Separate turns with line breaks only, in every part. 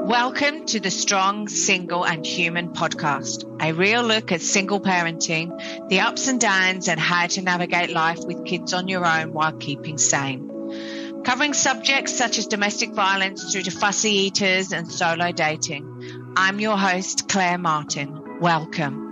Welcome to the Strong, Single and Human podcast, a real look at single parenting, the ups and downs and how to navigate life with kids on your own while keeping sane. Covering subjects such as domestic violence through to fussy eaters and solo dating. I'm your host, Claire Martin. Welcome.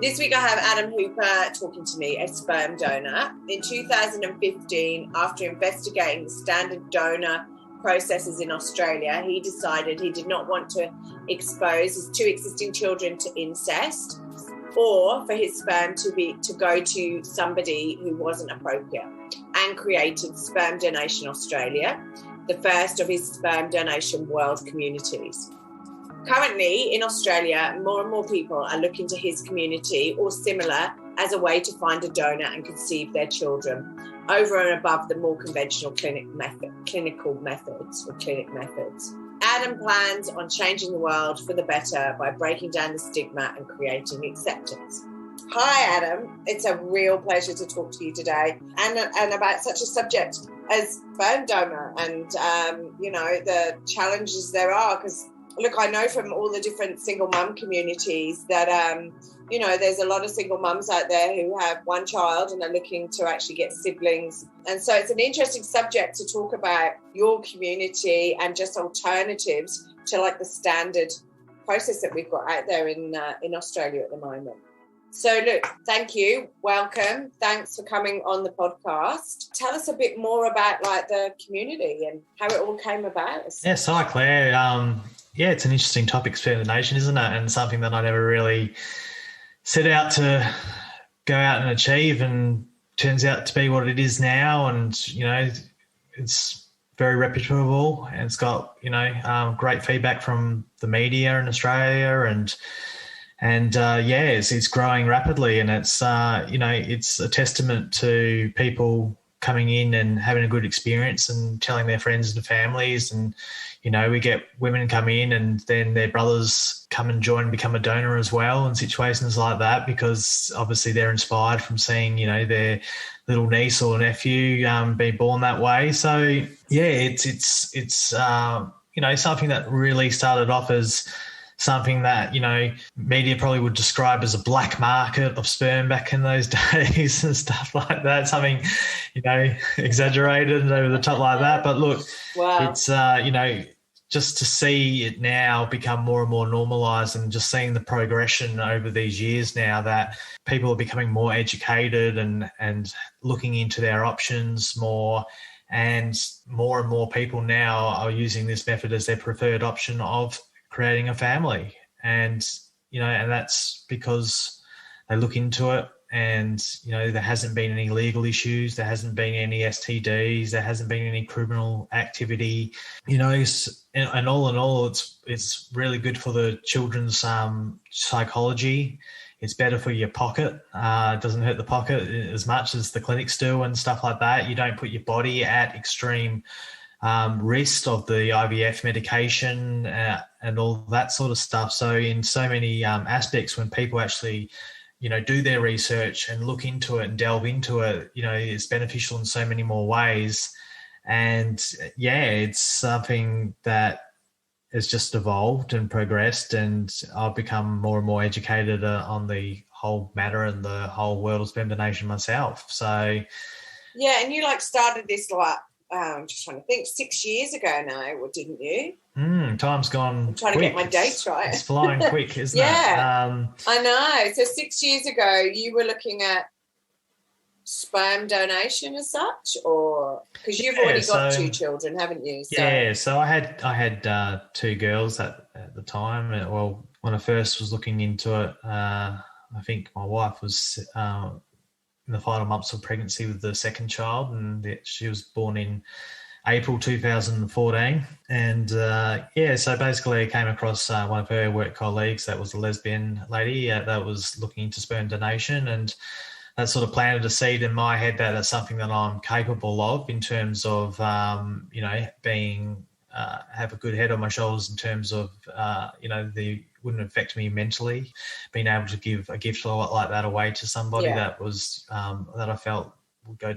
This week I have Adam Hooper talking to me, a sperm donor. In 2015, after investigating the standard donor processes in Australia, he decided he did not want to expose his two existing children to incest or for his sperm to go to somebody who wasn't appropriate, and created Sperm Donation Australia, the first of his sperm donation world communities. Currently in Australia, more and more people are looking to his community or similar as a way to find a donor and conceive their children, over and above the more conventional clinic methods. Adam plans on changing the world for the better by breaking down the stigma and creating acceptance. Hi, Adam. It's a real pleasure to talk to you today and about such a subject as sperm donor and, the challenges there are. Because, look, I know from all the different single mum communities that, there's a lot of single mums out there who have one child and are looking to actually get siblings. And so it's an interesting subject to talk about your community and just alternatives to like the standard process that we've got out there in Australia at the moment. So look, thank you. Welcome. Thanks for coming on the podcast. Tell us a bit more about like the community and how it all came about.
Yes, hi Claire. It's an interesting topic, sperm donation, isn't it? And something that I never really set out to go out and achieve, and turns out to be what it is now. And, it's very reputable and it's got, great feedback from the media in Australia it's growing rapidly, and it's, it's a testament to people coming in and having a good experience and telling their friends and families. And, we get women come in and then their brothers come and join and become a donor as well in situations like that, because obviously they're inspired from seeing, their little niece or nephew be born that way. So, it's something that really started off as something that, media probably would describe as a black market of sperm back in those days and stuff like that, something, exaggerated and over the top like that. But look, wow. It's, just to see it now become more and more normalised, and just seeing the progression over these years now that people are becoming more educated and looking into their options more, and more people now are using this method as their preferred option of creating a family. And, and that's because they look into it and, there hasn't been any legal issues, there hasn't been any STDs, there hasn't been any criminal activity, and all in all, it's really good for the children's psychology. It's better for your pocket. It doesn't hurt the pocket as much as the clinics do and stuff like that. You don't put your body at extreme risk of the IVF medication and all that sort of stuff. So in so many aspects, when people actually, do their research and look into it and delve into it, it's beneficial in so many more ways. And it's something that has just evolved and progressed, and I've become more and more educated on the whole matter and the whole world of sperm donation myself. So
yeah, and you started this I'm just trying to think, 6 years ago now, didn't you?
Time's gone.
I'm trying
quick.
to get my dates right.
It's flying quick, isn't it?
Yeah, I know. So 6 years ago, you were looking at sperm donation as such, or because you've already got two children, haven't you? So.
Yeah, so I had two girls at the time. Well, when I first was looking into it, I think my wife was in the final months of pregnancy with the second child, and she was born in April 2014. And so basically I came across one of her work colleagues that was a lesbian lady that was looking into sperm donation, and that sort of planted a seed in my head that that's something that I'm capable of in terms of, being, have a good head on my shoulders in terms of, wouldn't affect me mentally, being able to give a gift like that away to somebody that was, that I felt the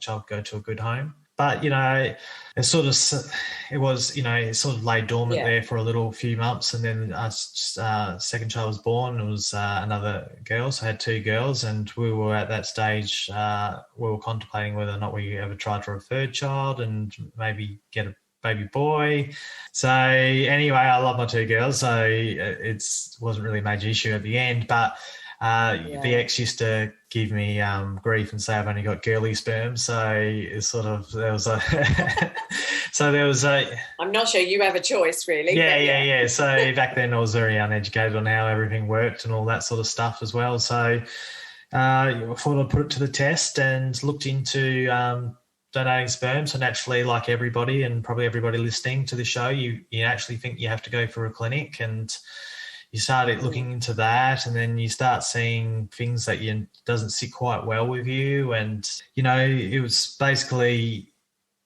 child would go to a good home. But, it sort of lay dormant there for a little few months. And then our second child was born. It was another girl. So I had two girls, and we were at that stage, we were contemplating whether or not we ever tried for a third child and maybe get a baby boy. So anyway, I love my two girls. So it wasn't really a major issue at the end. But the ex used to give me grief and say I've only got girly sperm. So it's there was a
I'm not sure you have a choice, really.
Yeah. So back then I was very uneducated on how everything worked and all that sort of stuff as well. So I thought I'd put it to the test and looked into donating sperm. So naturally, like everybody and probably everybody listening to the show, you actually think you have to go for a clinic, and you started looking into that, and then you start seeing things that doesn't sit quite well with you. And, it was basically,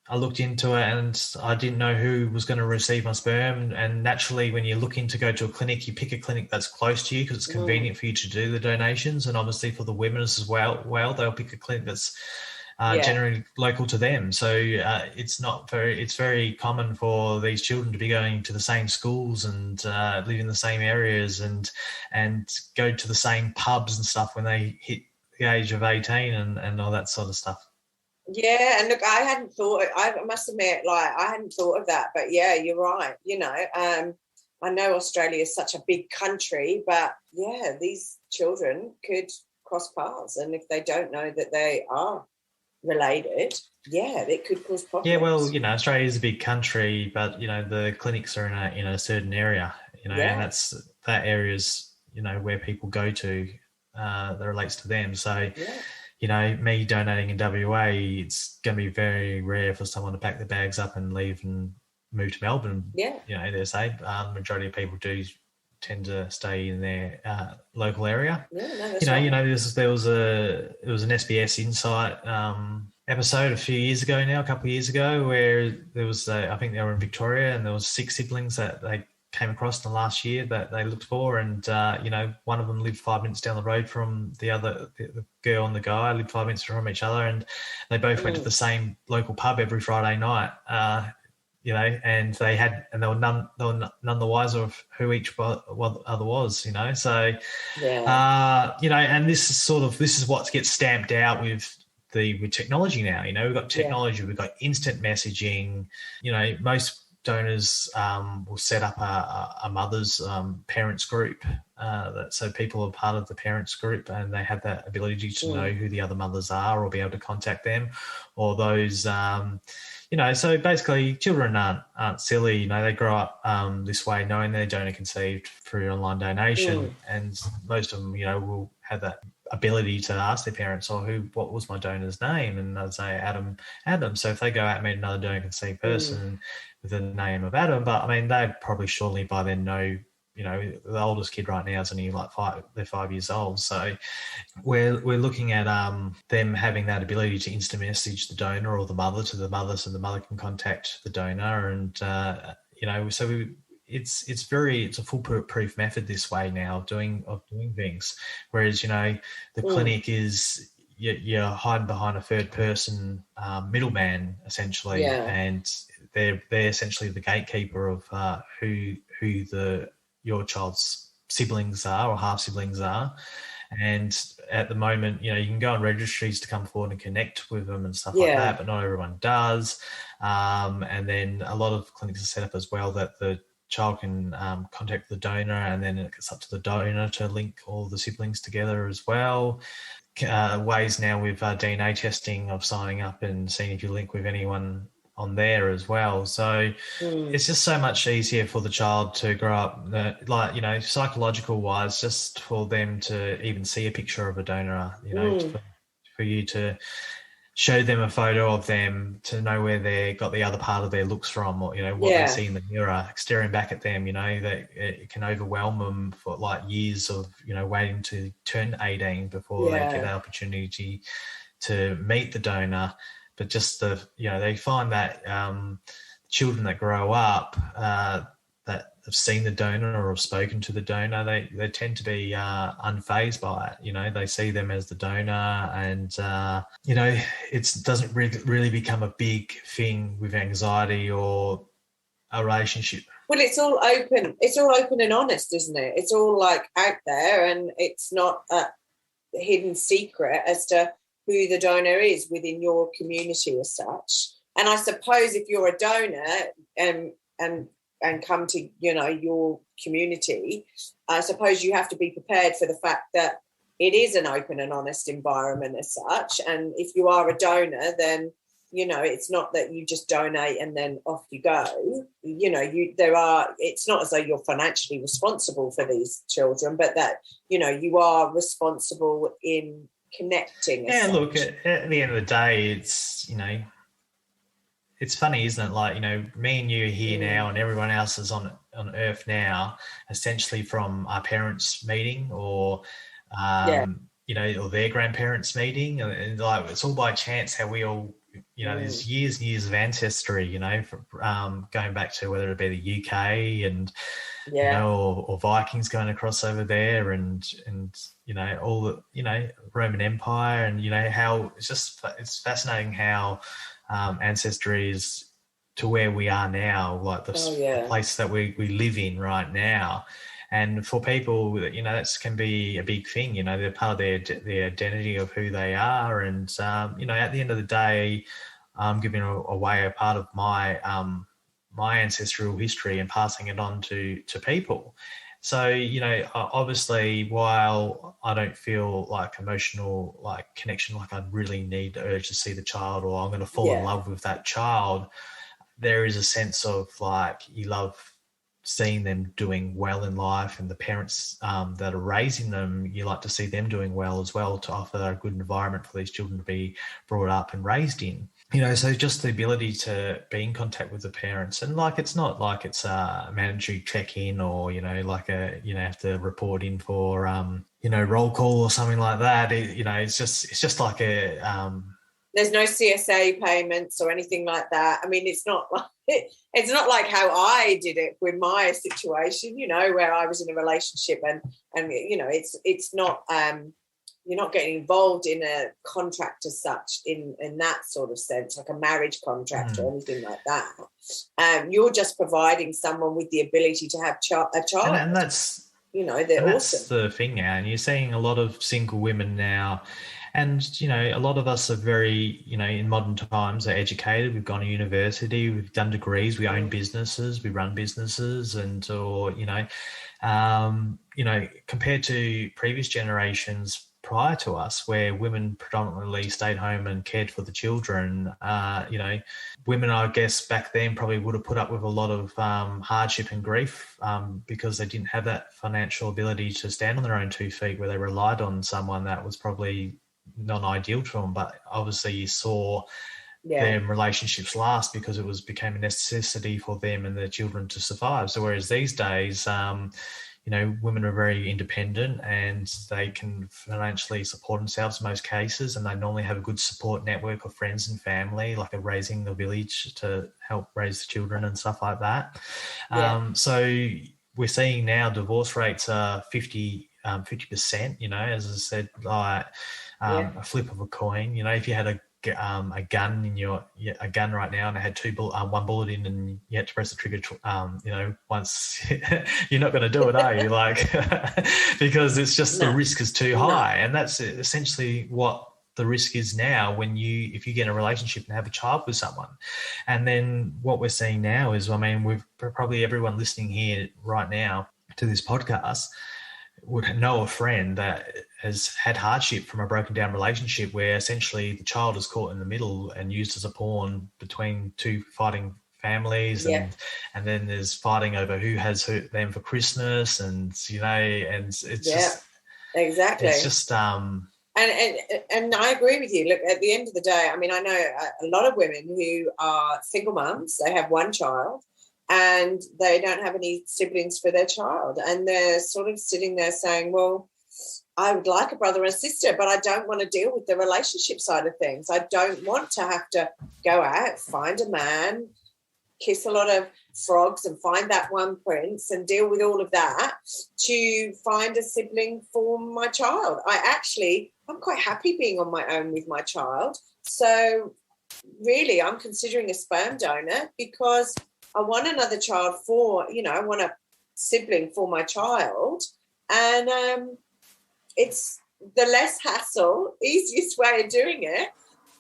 I looked into it and I didn't know who was going to receive my sperm. And naturally, when you're looking to go to a clinic, you pick a clinic that's close to you because it's convenient for you to do the donations. And obviously for the women as well, they'll pick a clinic that's generally local to them. So it's very common for these children to be going to the same schools and live in the same areas and go to the same pubs and stuff when they hit the age of 18 and all that sort of stuff.
Yeah, and look, I must admit, I hadn't thought of that, but yeah, you're right. I know Australia is such a big country, but yeah, these children could cross paths, and if they don't know that they are related, it could cause problems.
Yeah, well, Australia is a big country, but the clinics are in a certain area, and that area's where people go to that relates to them. So me donating in WA, it's going to be very rare for someone to pack their bags up and leave and move to Melbourne. They say the majority of people do tend to stay in their local area. There was an SBS Insight episode a couple of years ago, where there was I think they were in Victoria, and there was 6 siblings that they came across in the last year that they looked for, and one of them lived 5 minutes down the road from the other. The girl and the guy lived 5 minutes from each other, and they both went to the same local pub every Friday night. And they were none the wiser of who each other was, So, and this is what gets stamped out with technology now. We've got technology, we've got instant messaging. Most donors will set up a mother's parents group, so people are part of the parents group, and they have that ability to know who the other mothers are or be able to contact them, or those. So basically children aren't silly. They grow up this way knowing they're donor conceived through online donation, and most of them, will have that ability to ask their parents, what was my donor's name? And they'll say Adam. So if they go out and meet another donor conceived person with the name of Adam, but I mean, they'd probably surely by then know, the oldest kid right now is only they're 5 years old. So we're looking at them having that ability to instant message the donor or the mother to the mother, so the mother can contact the donor, and so it's a foolproof method this way now of doing things. Whereas the clinic is you're hiding behind a third person middleman essentially, and they're essentially the gatekeeper of who your child's siblings are or half siblings are. And at the moment, you can go on registries to come forward and connect with them and stuff like that, but not everyone does. And then a lot of clinics are set up as well that the child can contact the donor, and then it's up to the donor to link all the siblings together as well. Ways now with DNA testing of signing up and seeing if you link with anyone on there as well. So it's just so much easier for the child to grow up, psychological wise, just for them to even see a picture of a donor, for you to show them a photo of them, to know where they got the other part of their looks from, or, what they see in the mirror, staring back at them, that it can overwhelm them for years of, waiting to turn 18 before they get that opportunity to meet the donor. But just they find that children that grow up, that have seen the donor or have spoken to the donor, they tend to be unfazed by it. You know, they see them as the donor, and you know, it doesn't really become a big thing with anxiety or a relationship.
Well, it's all open. It's all open and honest, isn't it? It's all like out there, and it's not a hidden secret as to who the donor is within your community as such. And I suppose if you're a donor and come to, you know, your community, I suppose you have to be prepared for the fact that it is an open and honest environment as such. And if you are a donor, then, you know, it's not that you just donate and then off you go. You know, it's not as though you're financially responsible for these children, but that, you know, you are responsible in connecting.
Yeah, look, at the end of the day, it's, you know, it's funny, isn't it? Like, you know, me and you are here now, and everyone else is on Earth now, essentially from our parents' meeting or, you know, or their grandparents' meeting, and like it's all by chance how we all, you know, there's years and years of ancestry, you know, from, going back to whether it be the UK and, you know, or Vikings going across over there, and you know, all the, you know, Roman Empire, and you know how it's fascinating how ancestry is to where we are now, like the place that we live in right now. And for people, you know, that can be a big thing. You know, they're part of their identity of who they are. And, you know, at the end of the day, I'm giving away a part of my my ancestral history and passing it on to people. So, you know, obviously, while I don't feel like emotional, like connection, like I really need the urge to see the child, or I'm going to fall in love with that child, there is a sense of like you love seeing them doing well in life, and the parents that are raising them, you like to see them doing well as well, to offer a good environment for these children to be brought up and raised in. You know, so just the ability to be in contact with the parents, and like it's not like it's a mandatory check-in, or you know, like have to report in for you know, roll call or something like that. You know, it's just like a
there's no CSA payments or anything like that. I mean, it's not like how I did it with my situation, you know, where I was in a relationship, and you know, it's not you're not getting involved in a contract as such in that sort of sense, like a marriage contract or anything like that. You're just providing someone with the ability to have a child,
and that's,
you know, they're awesome.
That's the thing now, and you're seeing a lot of single women now. And, you know, a lot of us are very, you know, in modern times are educated. We've gone to university, we've done degrees, we own businesses, we run businesses, or, you know, compared to previous generations prior to us, where women predominantly stayed home and cared for the children, you know, women, I guess, back then probably would have put up with a lot of hardship and grief because they didn't have that financial ability to stand on their own 2 feet, where they relied on someone that was probably not ideal to them. But obviously you saw their relationships last because it became a necessity for them and their children to survive. So whereas these days, you know, women are very independent and they can financially support themselves in most cases, and they normally have a good support network of friends and family, like a raising the village to help raise the children and stuff like that. So we're seeing now divorce rates are 50%, you know, as I said, like a flip of a coin. You know, if you had a gun in a gun right now, and it had one bullet in, and you had to press the trigger, you know, once, you're not going to do it, are you? Like, because it's just the risk is too high, and that's essentially what the risk is now if you get in a relationship and have a child with someone. And then what we're seeing now is, I mean, we've probably everyone listening here right now to this podcast would know a friend that has had hardship from a broken down relationship, where essentially the child is caught in the middle and used as a pawn between two fighting families, and then there's fighting over who has them for Christmas, and you know, and it's just
exactly,
it's just
and I agree with you. Look, at the end of the day, I mean, I know a lot of women who are single mums. They have one child, and they don't have any siblings for their child. And they're sort of sitting there saying, well, I would like a brother and sister, but I don't want to deal with the relationship side of things. I don't want to have to go out, find a man, kiss a lot of frogs and find that one prince and deal with all of that to find a sibling for my child. I'm quite happy being on my own with my child. So really, I'm considering a sperm donor because I want another child I want a sibling for my child. And it's the less hassle, easiest way of doing it.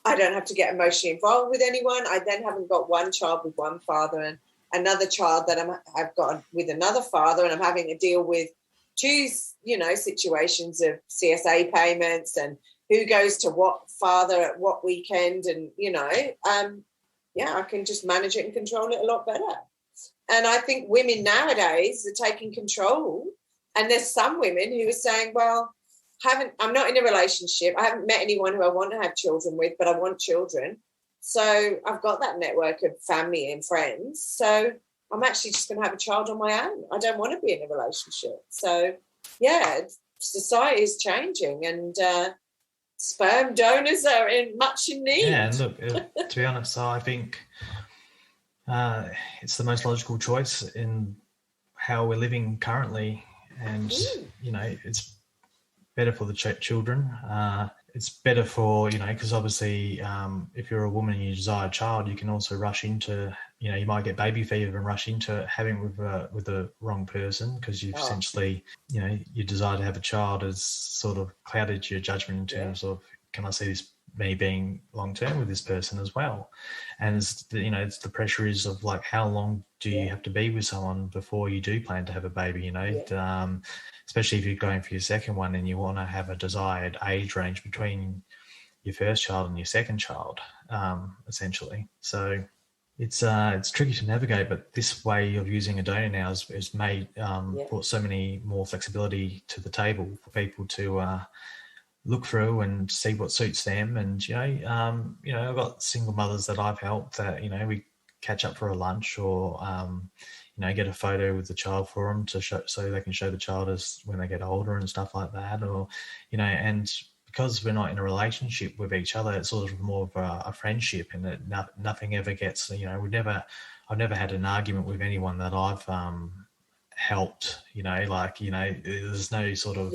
I don't have to get emotionally involved with anyone. I then haven't got one child with one father and another child that I've got with another father, and I'm having to deal with two, situations of CSA payments and who goes to what father at what weekend, and I can just manage it and control it a lot better. And I think women nowadays are taking control, and there's some women who are saying, well, I'm not in a relationship. I haven't met anyone who I want to have children with, but I want children. So I've got that network of family and friends. So I'm actually just going to have a child on my own. I don't want to be in a relationship. So, yeah, society is changing, and sperm donors are much in need.
Yeah, and look, to be honest, I think it's the most logical choice in how we're living currently. And, it's better for the children. It's better for, because obviously if you're a woman and you desire a child, you can also rush into, you might get baby fever and rush into having it with the wrong person, because you've essentially, your desire to have a child has sort of clouded your judgment in terms of, can I see this me being long term with this person as well? And it's the pressure is of like, how long do you have to be with someone before you do plan to have a baby? Especially if you're going for your second one and you want to have a desired age range between your first child and your second child, essentially. So it's tricky to navigate, but this way of using a donor now has made brought so many more flexibility to the table for people to look through and see what suits them. And I've got single mothers that I've helped that we catch up for a lunch, or get a photo with the child for them to show, so they can show the child as when they get older and stuff like that. Or and because we're not in a relationship with each other, it's sort of more of a friendship, and that nothing ever gets, I've never had an argument with anyone that I've helped, there's no sort of,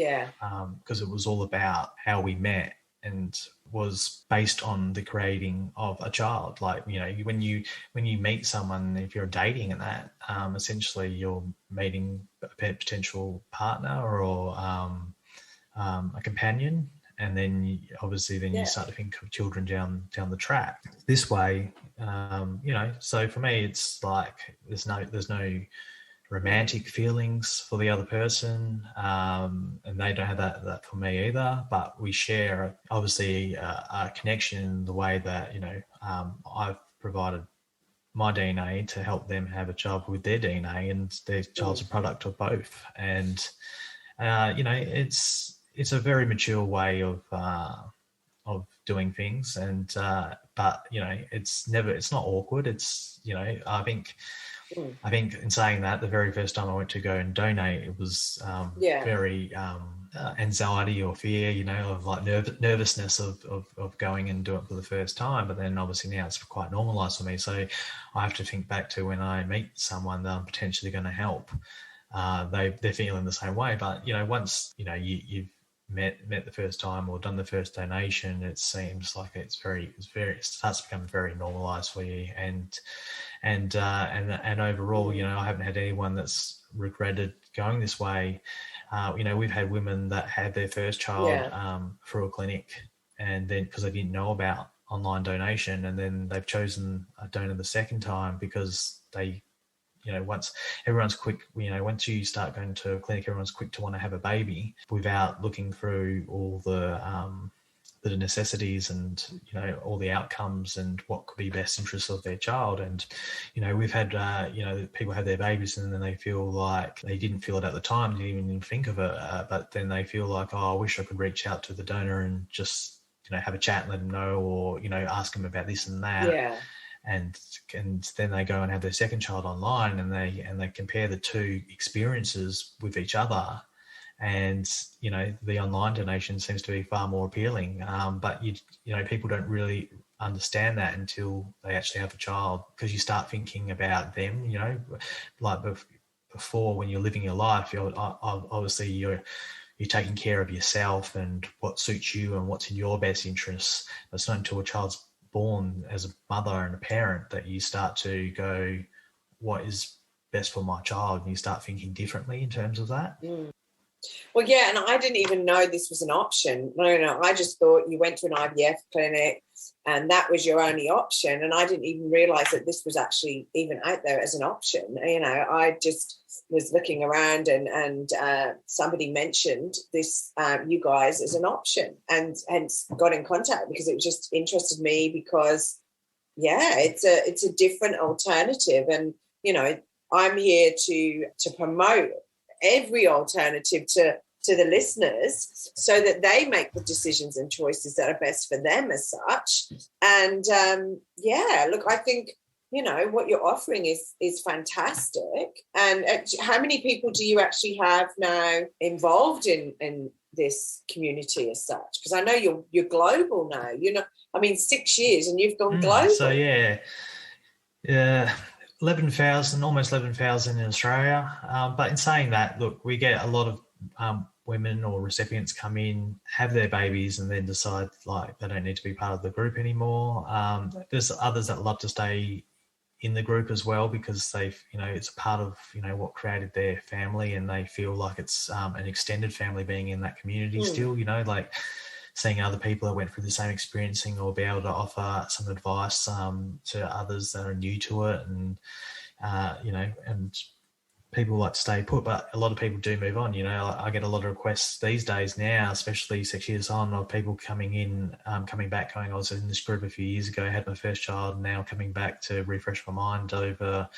because it was all about how we met and was based on the creating of a child. Like, when you meet someone, if you're dating and that, essentially you're meeting a potential partner or a companion. And then you start to think of children down the track. This way, so for me, it's like there's no romantic feelings for the other person, and they don't have that for me either. But we share obviously a connection in the way that I've provided my DNA to help them have a child with their DNA, and their child's a product of both. And it's a very mature way of doing things, and but it's not awkward. It's I think in saying that, the very first time I went to go and donate, it was very anxiety or fear, of like nervousness of going and doing it for the first time. But then obviously now it's quite normalised for me. So I have to think back to when I meet someone that I'm potentially going to help. They're feeling the same way. But once you've met the first time or done the first donation, it seems like it starts to become very normalised for you. And overall, I haven't had anyone that's regretted going this way. We've had women that had their first child through a clinic, and then because they didn't know about online donation, and then they've chosen a donor the second time because they, once everyone's quick, once you start going to a clinic, everyone's quick to want to have a baby without looking through all the necessities and all the outcomes and what could be best interests of their child. And we've had people have their babies and then they feel like they didn't feel it at the time, didn't even think of it, but then they feel like, I wish I could reach out to the donor and just have a chat and let them know, or ask them about this and that. And then they go and have their second child online, and they compare the two experiences with each other. And the online donation seems to be far more appealing, but people don't really understand that until they actually have a child, because you start thinking about them, you know, like before when you're living your life, obviously you're taking care of yourself and what suits you and what's in your best interests. It's not until a child's born as a mother and a parent that you start to go, what is best for my child? And you start thinking differently in terms of that.
Well, yeah, and I didn't even know this was an option. No, I just thought you went to an IVF clinic and that was your only option. And I didn't even realise that this was actually even out there as an option. You know, I just was looking around and somebody mentioned this, you guys, as an option, and hence got in contact because it just interested me because, yeah, it's a different alternative. And, you know, I'm here to promote every alternative to the listeners so that they make the decisions and choices that are best for them as such. And look, I think, you know, what you're offering is fantastic. And how many people do you actually have now involved in this community as such? Because I know you're global now. You know, I mean, 6 years and you've gone global.
So yeah. 11,000, almost 11,000 in Australia. But in saying that, look, we get a lot of women or recipients come in, have their babies, and then decide like they don't need to be part of the group anymore. There's others that love to stay in the group as well because they've, you know, it's a part of, you know, what created their family, and they feel like it's an extended family being in that community still, you know, like seeing other people that went through the same experiencing or be able to offer some advice to others that are new to it. And, you know, and people like to stay put, but a lot of people do move on. You know, I get a lot of requests these days now, especially 6 years on, of people coming in, coming back, going, I was in this group a few years ago, had my first child, and now coming back to refresh my mind over,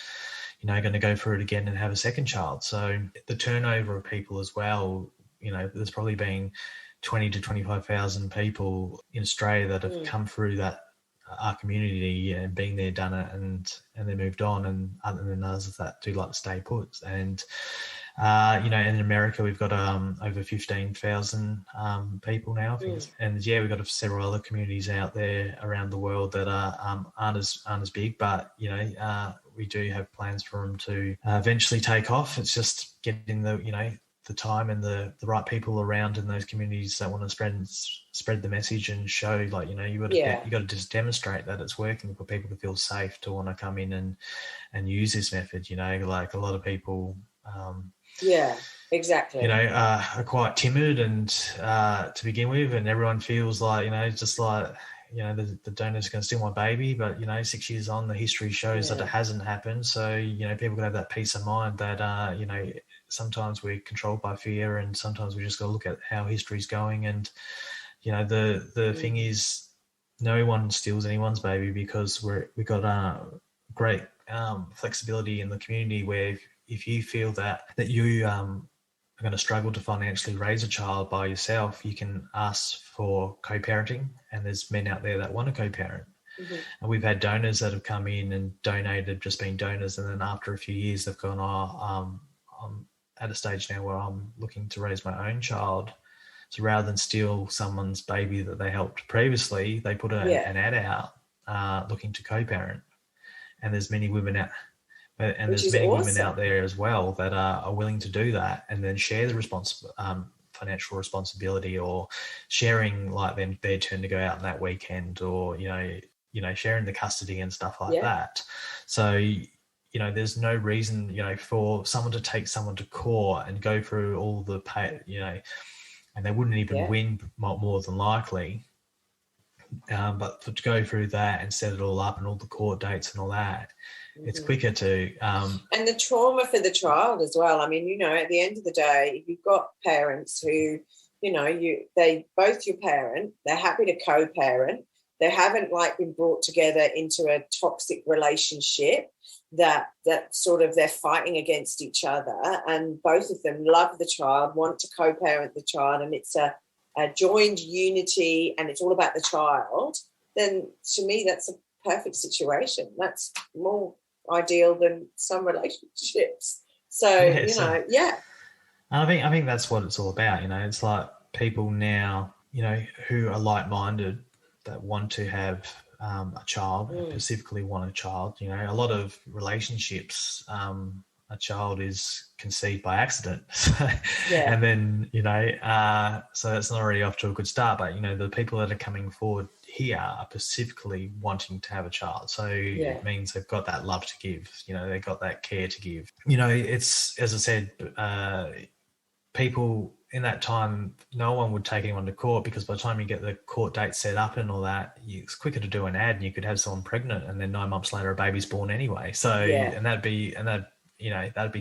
you know, going to go through it again and have a second child. So the turnover of people as well, you know, there's probably been 20 to 25,000 people in Australia that have come through that our community and been there, done it, and they moved on. And other than others that do like to stay put. And you know, in America we've got over 15,000 people now, I think. And yeah, we've got several other communities out there around the world that aren't as big, but you know, we do have plans for them to eventually take off. It's just getting the, you know, the time and the right people around in those communities that want to spread the message and show, like, you know, you got to just demonstrate that it's working for people to feel safe to want to come in and use this method. You know, like a lot of people exactly, you know, are quite timid and to begin with, and everyone feels like, you know, just like, you know, the donor's going to steal my baby. But, you know, 6 years on, the history shows that it hasn't happened. So, you know, people can have that peace of mind that, you know, sometimes we're controlled by fear, and sometimes we just got to look at how history's going. And, you know, the thing is, no one steals anyone's baby, because we've got great flexibility in the community where if you feel that you are going to struggle to financially raise a child by yourself, you can ask for co-parenting, and there's men out there that want to co-parent. And we've had donors that have come in and donated, just being donors, and then after a few years they've gone, I'm at a stage now where I'm looking to raise my own child. So rather than steal someone's baby that they helped previously, they put an ad out looking to co-parent. And there's many women out, and there's many women out there as well that are willing to do that, and then share the financial responsibility, or sharing like their turn to go out on that weekend, or you know sharing the custody and stuff like that. So, you know, there's no reason, you know, for someone to take someone to court and go through all the pay, you know, and they wouldn't even win more than likely. But to go through that and set it all up and all the court dates and all that, it's quicker to...
and the trauma for the child as well. I mean, you know, at the end of the day, if you've got parents who, you know, they both your parent, they're happy to co-parent, they haven't like been brought together into a toxic relationship that sort of they're fighting against each other, and both of them love the child, want to co-parent the child, and it's a joined unity and it's all about the child, then to me that's a perfect situation. That's more ideal than some relationships. So,
I think that's what it's all about. You know, it's like people now, you know, who are like-minded, that want to have a child, specifically want a child. You know, a lot of relationships, a child is conceived by accident. And then, you know, so that's not already off to a good start. But, you know, the people that are coming forward here are specifically wanting to have a child. So it means they've got that love to give, you know, they've got that care to give. You know, it's, as I said, people in that time, no one would take anyone to court, because by the time you get the court date set up and all that, it's quicker to do an ad and you could have someone pregnant, and then 9 months later a baby's born anyway. So and that'd be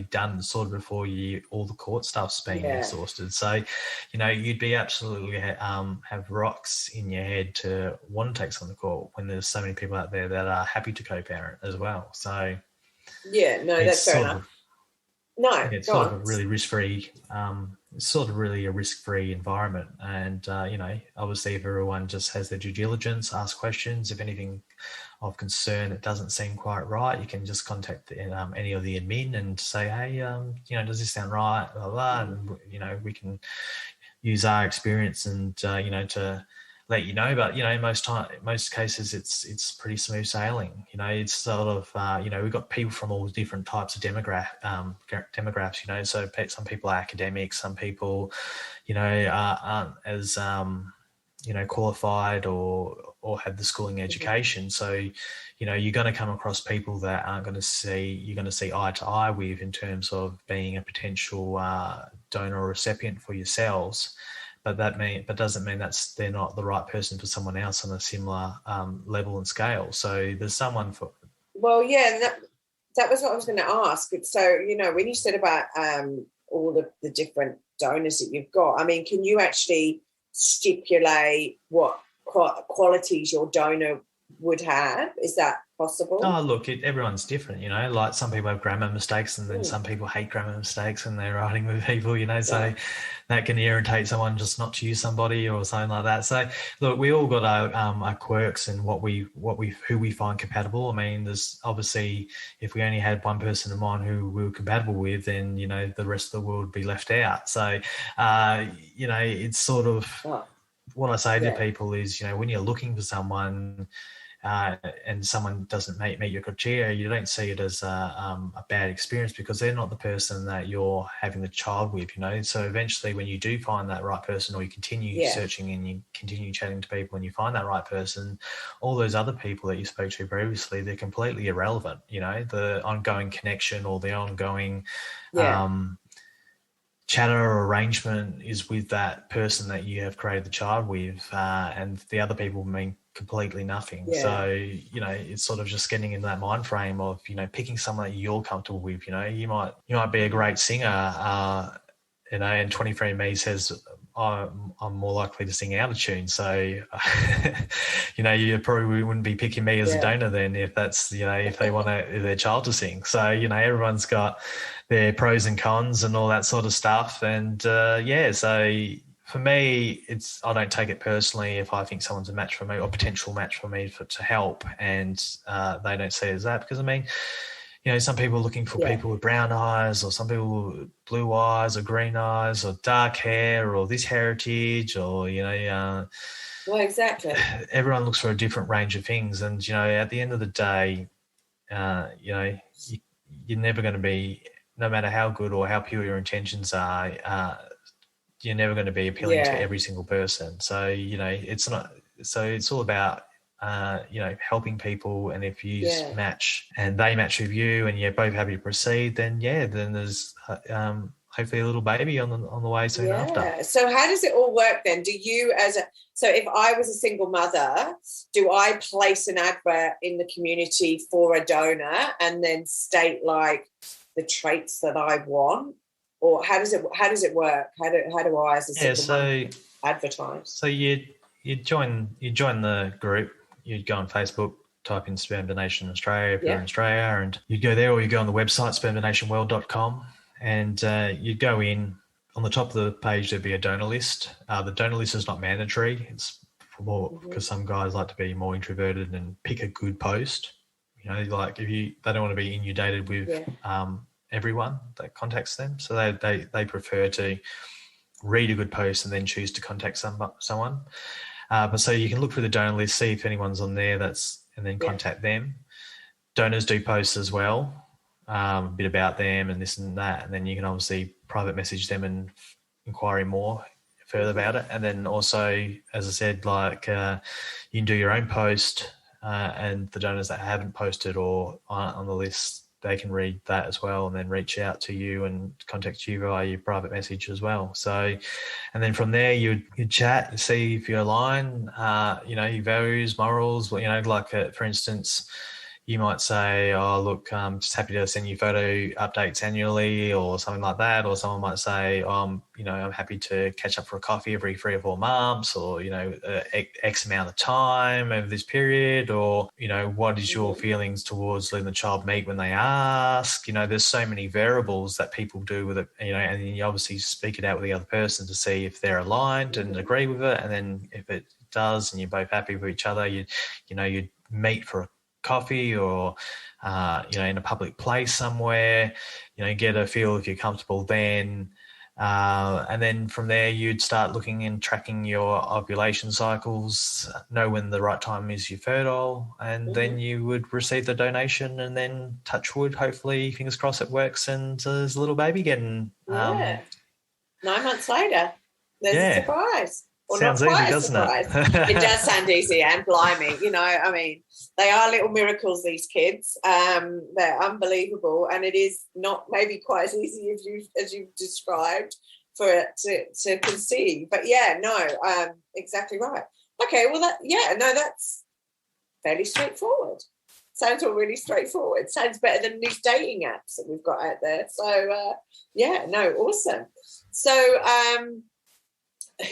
done sort of before all the court stuff's being exhausted. So, you know, you'd be absolutely have rocks in your head to want to take someone to court when there's so many people out there that are happy to co-parent as well. So
that's fair enough.
It's sort of a really risk-free, it's sort of really a risk-free environment. And, you know, obviously if everyone just has their due diligence, ask questions, if anything of concern that doesn't seem quite right, you can just contact any of the admin and say, hey, you know, does this sound right? Blah, blah, and, you know, we can use our experience and, you know, to let you know. But, you know, most cases it's pretty smooth sailing. You know, it's sort of, you know, we've got people from all different types of demographics, you know, so some people are academics, some people, you know, aren't as, you know, qualified or have the schooling education. So, you know, you're going to come across people that you're going to see eye to eye with in terms of being a potential donor or recipient for yourselves. But doesn't mean they're not the right person for someone else on a similar level and scale. So there's someone for.
Well, yeah, that was what I was going to ask. So, you know, when you said about all the different donors that you've got, I mean, can you actually stipulate what qualities your donor would have? Is that possible?
Oh, look, everyone's different, you know, like some people have grammar mistakes, and then some people hate grammar mistakes and they're writing with people, you know, so that can irritate someone just not to use somebody or something like that. So look, we all got our quirks and who we find compatible. I mean, there's obviously, if we only had one person in mind who we were compatible with, then, you know, the rest of the world would be left out. So, you know, it's sort of what I say to people is, you know, when you're looking for someone, and someone doesn't meet your criteria, you don't see it as a bad experience, because they're not the person that you're having the child with, you know. So eventually when you do find that right person, or you continue searching and you continue chatting to people and you find that right person, all those other people that you spoke to previously, they're completely irrelevant, you know. The ongoing connection or the ongoing chatter or arrangement is with that person that you have created the child with, and the other people mean completely nothing. So, you know, it's sort of just getting into that mind frame of, you know, picking someone that you're comfortable with. You know, you might be a great singer, you know, and 23andMe says I'm more likely to sing out of tune. So, you know, you probably wouldn't be picking me as a donor then, if that's, you know, if they want their child to sing. So, you know, everyone's got their pros and cons and all that sort of stuff. And so for me, I don't take it personally if I think someone's a match for me or potential match for me to help, and they don't see it as that. Because, I mean, you know, some people are looking for people with brown eyes, or some people with blue eyes or green eyes or dark hair or this heritage, or, you know.
Well, exactly.
Everyone looks for a different range of things. And, you know, at the end of the day, you know, you're never going to be, no matter how good or how pure your intentions are, you're never going to be appealing to every single person. So, you know, it's all about, you know, helping people. And if you match and they match with you and you're both happy to proceed, then there's hopefully a little baby on the way soon after.
So how does it all work then? Do you so if I was a single mother, do I place an advert in the community for a donor and then state like the traits that I want? Or how does it work? How do I as a single mother advertise?
So you join the group. You'd go on Facebook, type in Sperm Donation Australia if you're in Australia, and you'd go there, or you go on the website spermdonationworld.com, and you'd go in. On the top of the page there'd be a donor list. The donor list is not mandatory. It's for more because some guys like to be more introverted and pick a good post. You know, like they don't want to be inundated with everyone that contacts them, so they prefer to read a good post and then choose to contact someone. But so you can look through the donor list, see if anyone's on there, and then contact them. Donors do post as well, a bit about them and this and that, and then you can obviously private message them and inquire more further about it. And then also, as I said, like you can do your own post, and the donors that haven't posted or aren't on the list, they can read that as well and then reach out to you and contact you via your private message as well. So, and then from there you'd chat, you see if you align, your values, morals, like for instance, you might say, oh, look, I'm just happy to send you photo updates annually or something like that. Or someone might say, I'm happy to catch up for a coffee every 3 or 4 months or, X amount of time over this period. Or, what is your feelings towards letting the child meet when they ask? There's so many variables that people do with it, and you obviously speak it out with the other person to see if they're aligned and agree with it. And then if it does and you're both happy with each other, you'd meet for a coffee or in a public place somewhere, get a feel if you're comfortable then, and then from there you'd start looking and tracking your ovulation cycles, know when the right time is you're fertile, and then you would receive the donation, and then touch wood, hopefully, fingers crossed, it works and there's a little baby getting
9 months later there's a surprise. Or
sounds
not quite
easy, doesn't it?
It does sound easy, and blimey, they are little miracles, these kids. They're unbelievable, and it is not maybe quite as easy as you've described for it to conceive. But exactly right. Okay, well that's fairly straightforward. Sounds all really straightforward. Sounds better than these dating apps that we've got out there. So awesome. So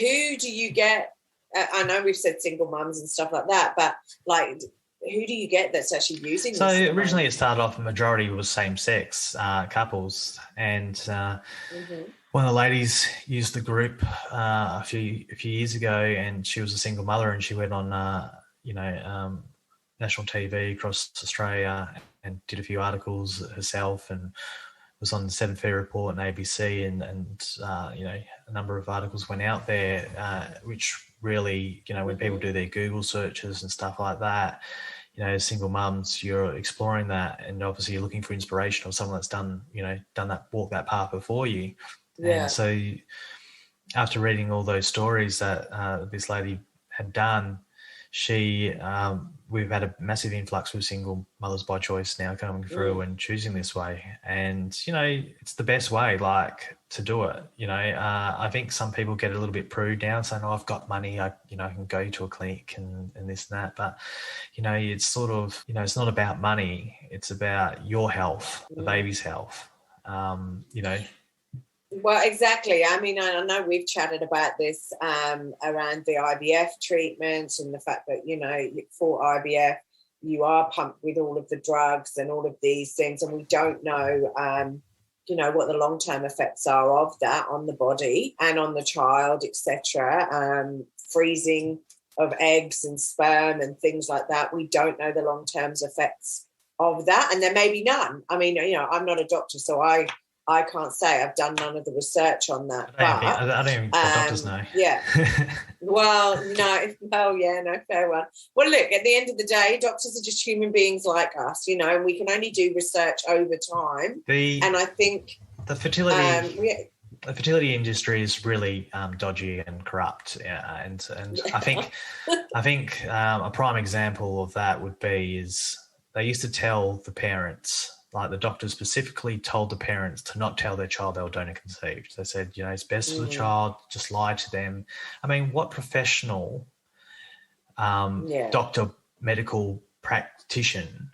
who do you get? I know we've said single mums and stuff like that, but like, who do you get that's actually using this?
So originally it started off, the majority was same-sex couples, and one of the ladies used the group a few years ago, and she was a single mother, and she went on national TV across Australia and did a few articles herself, and was on the 7 Fair Report and ABC, and a number of articles went out there, which really, when people do their Google searches and stuff like that, single mums, you're exploring that, and obviously you're looking for inspiration or someone that's done that, walk that path before you. Yeah. And so after reading all those stories that this lady had done, we've had a massive influx with single mothers by choice now coming through and choosing this way. And, it's the best way, like, to do it. I think some people get a little bit prude now, saying, oh, I've got money, I can go to a clinic and this and that. But, it's sort of, it's not about money. It's about your health, the baby's health,
Well, exactly. I mean, I know we've chatted about this around the IVF treatments and the fact that, for IVF, you are pumped with all of the drugs and all of these things, and we don't know, what the long-term effects are of that on the body and on the child, etc. Freezing of eggs and sperm and things like that. We don't know the long-term effects of that, and there may be none. I mean, I'm not a doctor, so I can't say. I've done none of the research on that.
I don't even think doctors know.
Yeah. Well, no. Oh, yeah, no, fair one. Well, look, at the end of the day, doctors are just human beings like us, and we can only do research over time. And I think
the fertility the fertility industry is really dodgy and corrupt. And I think a prime example of that would be is they used to tell the parents, like the doctors specifically told the parents to not tell their child they were donor conceived. They said, it's best for the child, just lie to them. I mean, what professional doctor, medical practitioner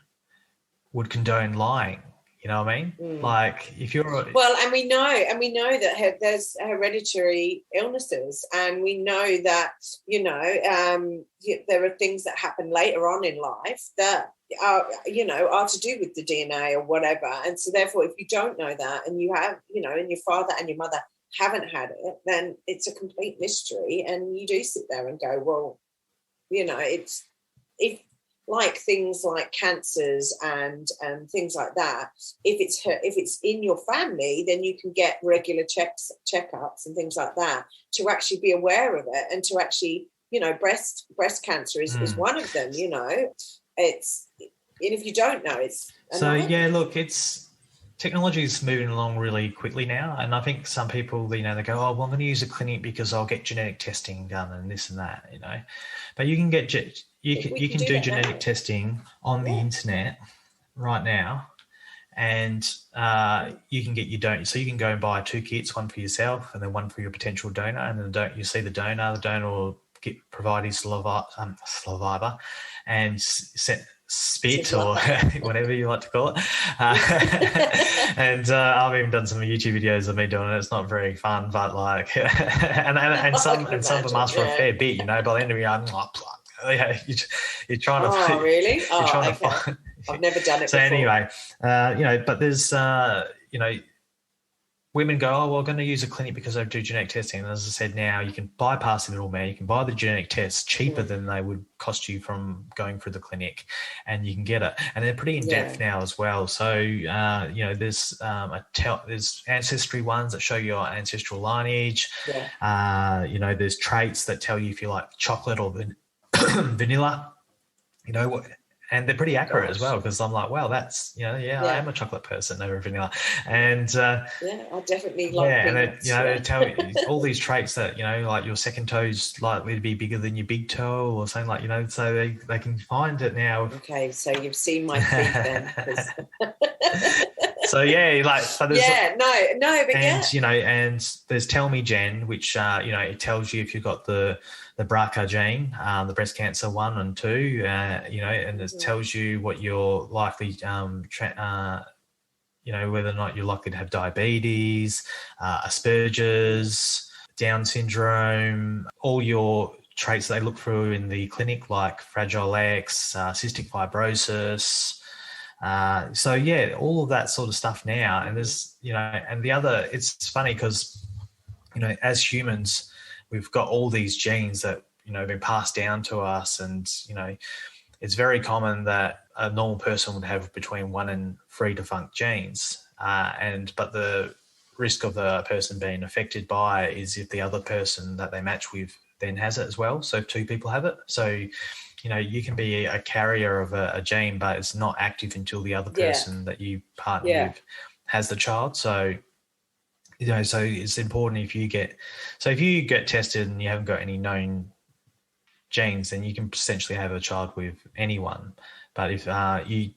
would condone lying? You know what I mean? Like, if you're
and we know that there's hereditary illnesses, and we know that there are things that happen later on in life that are to do with the DNA or whatever. And so therefore, if you don't know that, and you have, and your father and your mother haven't had it, then it's a complete mystery. And you do sit there and go, well, it's like things like cancers and things like that. If it's in your family, then you can get regular checkups and things like that to actually be aware of it and to actually breast cancer is one of them. It's, and if you don't know, it's
so yeah. Look, technology is moving along really quickly now, and I think some people, they go, oh, well, I'm going to use a clinic because I'll get genetic testing done and this and that, But you can get you can do genetic testing on the internet right now, and you can get your donor. So you can go and buy 2 kits, one for yourself and then one for your potential donor, and then you see the donor. The donor will provide his saliva and spit or whatever you like to call it. And I've even done some YouTube videos of me doing it. It's not very fun, but and some of them ask for a fair bit, by the end of it, you're trying to.
Oh, really?
You're trying to find.
I've never done it
so
before.
Anyway, but there's women go, oh, well, I'm going to use a clinic because I do genetic testing. And as I said, now you can bypass the middleman. You can buy the genetic tests cheaper than they would cost you from going through the clinic, and you can get it. And they're pretty in depth now as well. So there's there's ancestry ones that show your ancestral lineage. There's traits that tell you if you like chocolate or vanilla. And they're pretty accurate as well, because I'm like, well, that's, I am a chocolate person over vanilla. And
I definitely like
and they tell you all these traits that, like your second toe's likely to be bigger than your big toe or something like, so they can find it now.
Okay, so you've seen my feet then.
So but there's, and there's Tell Me Gen, which it tells you if you've got the BRCA gene, the breast cancer 1 and 2, and it tells you what you're likely, whether or not you're likely to have diabetes, Asperger's, Down syndrome, all your traits they look through in the clinic, like Fragile X, cystic fibrosis. All of that sort of stuff now. And there's, and the other, it's funny because, as humans, we've got all these genes that, have been passed down to us. And, it's very common that a normal person would have between 1 and 3 defunct genes. But the risk of the person being affected by it is if the other person that they match with then has it as well. So if 2 people have it. So, you can be a carrier of a gene, but it's not active until the other person that you partner with has the child. So, so it's important if you get tested and you haven't got any known genes, then you can essentially have a child with anyone. But if you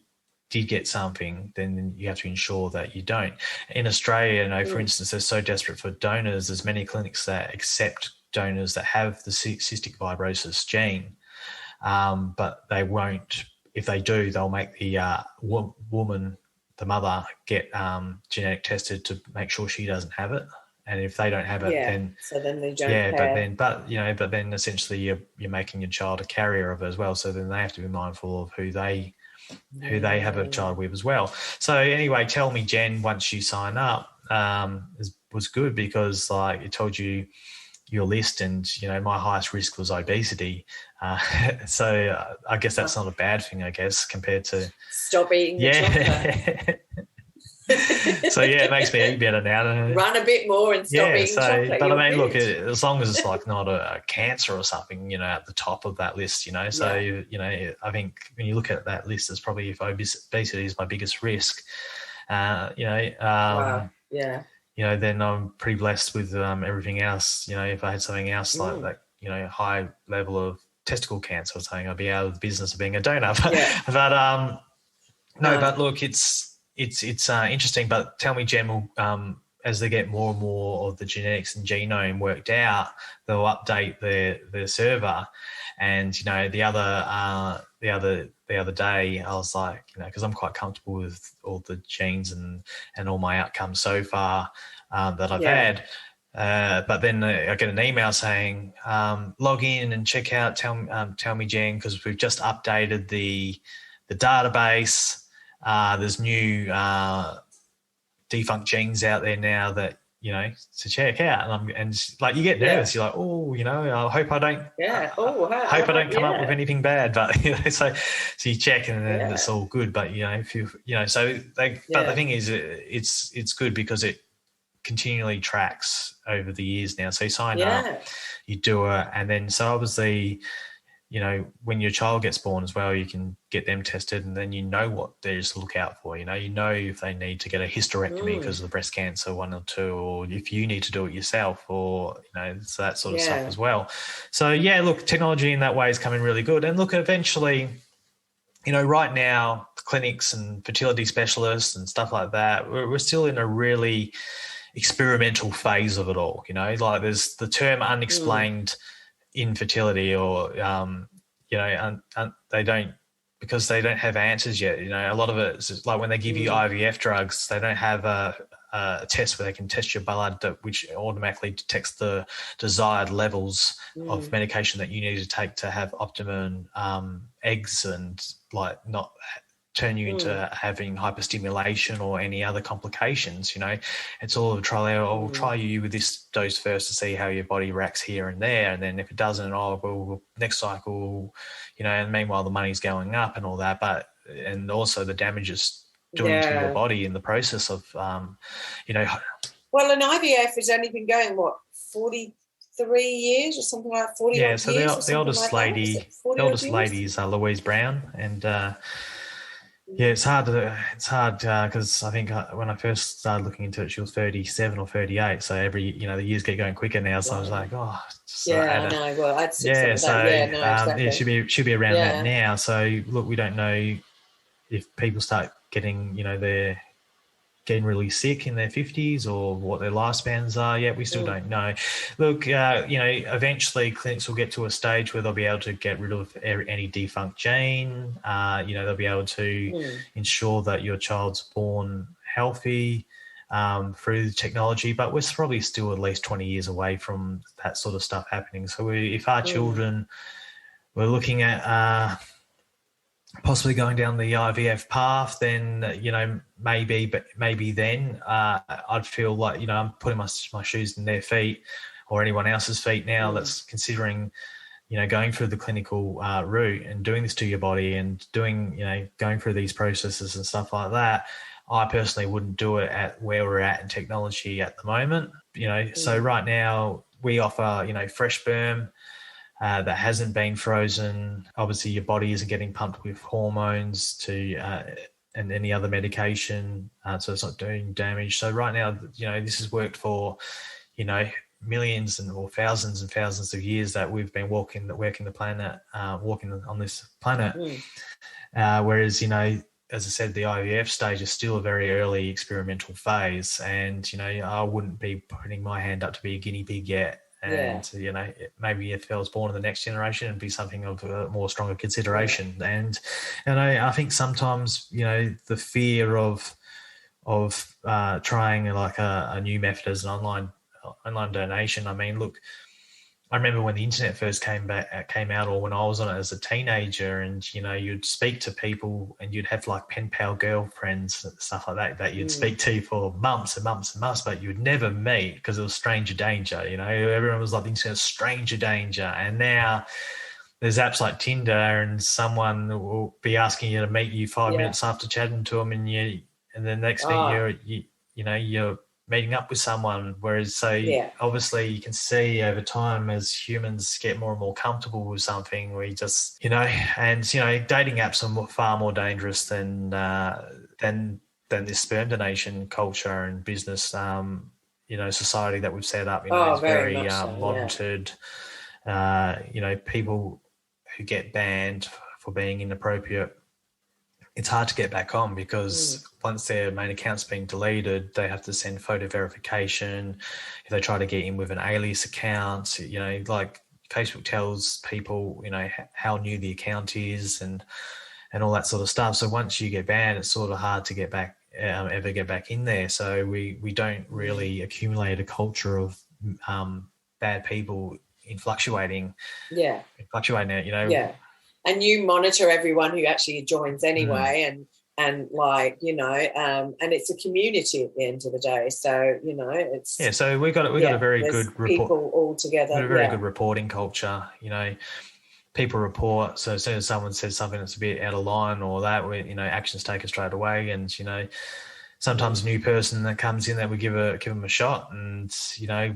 did get something, then you have to ensure that you don't. In Australia, for instance, they're so desperate for donors, there's many clinics that accept donors that have the cystic fibrosis gene. But they won't, if they do, they'll make the woman, the mother, get genetic tested to make sure she doesn't have it. And if they don't have it, then
so then they don't care.
but then essentially you're making your child a carrier of it as well. So then they have to be mindful of who they have a child with as well. So anyway, Tell Me Gen, once you sign up, was good because it told you your list, and my highest risk was obesity. So I guess that's not a bad thing, I guess, compared to
stop eating the chocolate.
So it makes me eat better now.
Run a bit more and stop eating chocolate.
But I mean, look, as long as it's not a cancer or something, at the top of that list, So I think when you look at that list, it's probably if obesity is my biggest risk.
Wow. Yeah.
Then I'm pretty blessed with everything else. If I had something else like that, high level of testicle cancer or something, I'd be out of the business of being a donor. But look, it's interesting. But Tell Me Gen will, as they get more and more of the genetics and genome worked out, they'll update their server. And the other day, I was like, because I'm quite comfortable with all the genes and all my outcomes so far that I've had. But then I get an email saying, log in and check out Tell Me Gen, because we've just updated the database. There's new defunct genes out there now that to check out, and you get nervous. You're like, I hope I don't. I hope I don't come up with anything bad. But so you check, and then it's all good. But if you but the thing is, it's good because it continually tracks over the years now. So you sign up, you do it, and then so obviously, you know, when your child gets born as well, you can get them tested, and then you know what there's to look out for. You know if they need to get a hysterectomy because of the breast cancer, 1 or 2, or if you need to do it yourself, or, you know, so that sort of stuff as well. So, yeah, look, technology in that way is coming really good. And look, eventually, you know, right now, clinics and fertility specialists and stuff like that, we're still in a really experimental phase of it all. You know, like there's the term unexplained infertility, or you know, they don't, because they don't have answers yet. You know, a lot of it is like when they give you IVF drugs, they don't have a test where they can test your blood, which automatically detects the desired levels of medication that you need to take to have optimum eggs, and like not turn you into having hyperstimulation or any other complications. You know, it's all a trial. I'll try you with this dose first to see how your body reacts here and there, and then if it doesn't, well, next cycle, you know. And meanwhile, the money's going up and all that, but and also the damage is doing to your body in the process of, you know.
Well, an IVF has only been going 43 years or something like that. 40
yeah. So
years
the oldest lady is Louise Brown, and yeah, it's hard because I think when I first started looking into it, she was 37 or 38. So every, you know, the years get going quicker now. So I was like, oh,
I know. Well, I'd see some of that. Exactly.
She'll be around that now. So look, we don't know if people start getting, you know, they're getting really sick in their 50s or what their lifespans are yet. We still don't know. Look, you know, eventually clinics will get to a stage where they'll be able to get rid of any defunct gene. You know, they'll be able to ensure that your child's born healthy through the technology, but we're probably still at least 20 years away from that sort of stuff happening. So if our children, we're looking at possibly going down the IVF path, then, you know, maybe then I'd feel like, you know, I'm putting my shoes in their feet or anyone else's feet now that's considering, you know, going through the clinical route and doing this to your body and doing, you know, going through these processes and stuff like that. I personally wouldn't do it at where we're at in technology at the moment, you know. So right now we offer, you know, fresh sperm that hasn't been frozen. Obviously, your body isn't getting pumped with hormones and any other medication, so it's not doing damage. So right now, you know, this has worked for, you know, millions or thousands and thousands of years that we've been walking the planet, walking on this planet. Whereas, you know, as I said, the IVF stage is still a very early experimental phase, and, you know, I wouldn't be putting my hand up to be a guinea pig yet. And, you know, maybe if I was born in the next generation, it'd be something of a more stronger consideration. And I think sometimes, you know, the fear of trying like a new method as an online donation. I mean, look, I remember when the internet first came out, or when I was on it as a teenager, and, you know, you'd speak to people and you'd have like pen pal girlfriends and stuff like that you'd speak to for months and months and months, but you'd never meet because it was stranger danger. You know, everyone was like, the internet, stranger danger. And now there's apps like Tinder, and someone will be asking you to meet you 5 minutes after chatting to them, and the next thing you're meeting up with someone. Whereas, obviously you can see over time as humans get more and more comfortable with something, we just, you know, and, you know, dating apps are far more dangerous than this sperm donation culture and business, you know, society that we've set up. You know, it's very monitored. You know, people who get banned for being inappropriate, it's hard to get back on, because once their main account's been deleted, they have to send photo verification. If they try to get in with an alias account, you know, like Facebook tells people, you know, how new the account is and all that sort of stuff. So once you get banned, it's sort of hard to get back, ever get back in there. So we don't really accumulate a culture of bad people fluctuating it, you know.
Yeah. And you monitor everyone who actually joins anyway, and like, you know, and it's a community at the end of the day. So, you know, it's
So we got a very good
people all together.
A very good reporting culture. You know, people report. So as soon as someone says something that's a bit out of line or that, you know, action's taken straight away. And, you know, sometimes a new person that comes in that we give them a shot, and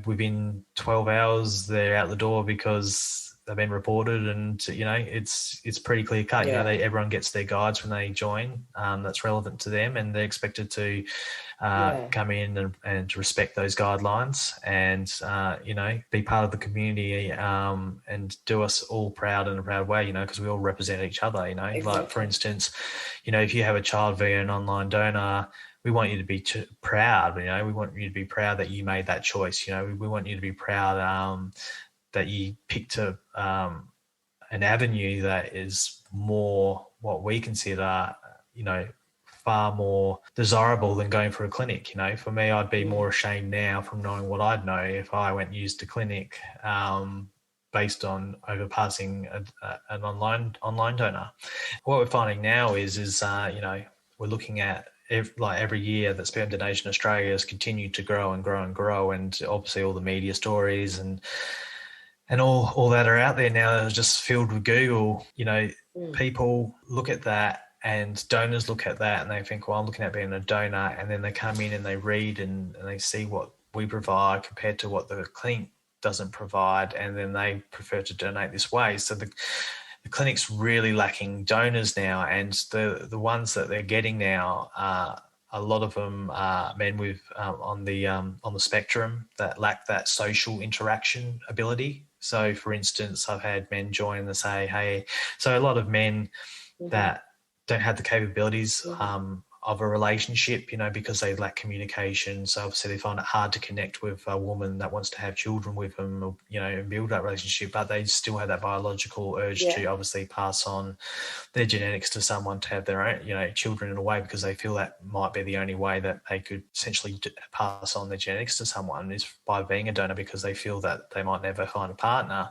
within 12 hours they're out the door because they've been reported, and it's pretty clear cut. Everyone gets their guides when they join, that's relevant to them, and they're expected to come in and respect those guidelines, and be part of the community, and do us all proud in a proud way, because we all represent each other.
Exactly.
Like, for instance, if you have a child via an online donor, we want you to be proud. We want you to be proud that you made that choice. We want you to be proud that you picked an avenue that is more what we consider, far more desirable than going for a clinic. For me, I'd be more ashamed now from knowing what I'd know if I went and used a clinic based on overpassing an online donor. What we're finding now is we're looking at every year that sperm donation Australia has continued to grow and grow and grow, and obviously all the media stories and all that are out there now that are just filled with Google. People look at that, and donors look at that, and they think, well, I'm looking at being a donor, and then they come in and they read and they see what we provide compared to what the clinic doesn't provide, and then they prefer to donate this way. So the clinic's really lacking donors now, and the ones that they're getting now are, a lot of them are men with on the spectrum that lack that social interaction ability. So, for instance, I've had men join and say, hey, so a lot of men that don't have the capabilities of a relationship, because they lack communication. So obviously they find it hard to connect with a woman that wants to have children with them, and build that relationship, but they still have that biological urge to obviously pass on their genetics to someone to have their own, children in a way, because they feel that might be the only way that they could essentially pass on their genetics to someone is by being a donor, because they feel that they might never find a partner.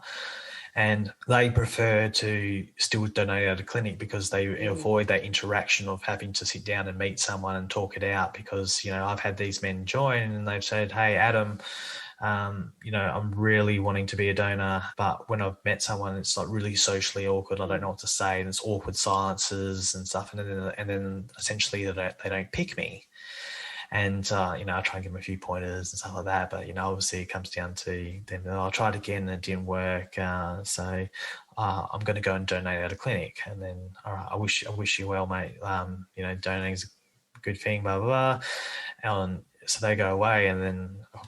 And they prefer to still donate at a clinic because they avoid that interaction of having to sit down and meet someone and talk it out. Because, I've had these men join and they've said, hey, Adam, I'm really wanting to be a donor, but when I've met someone, it's like really socially awkward. I don't know what to say, and it's awkward silences and stuff. And then essentially they don't pick me. And, I try and give them a few pointers and stuff like that. But, obviously it comes down to them. I tried again and it didn't work. So I'm going to go and donate at a clinic. And then, all right, I wish you well, mate. Donating is a good thing, blah, blah, blah. And so they go away, and then I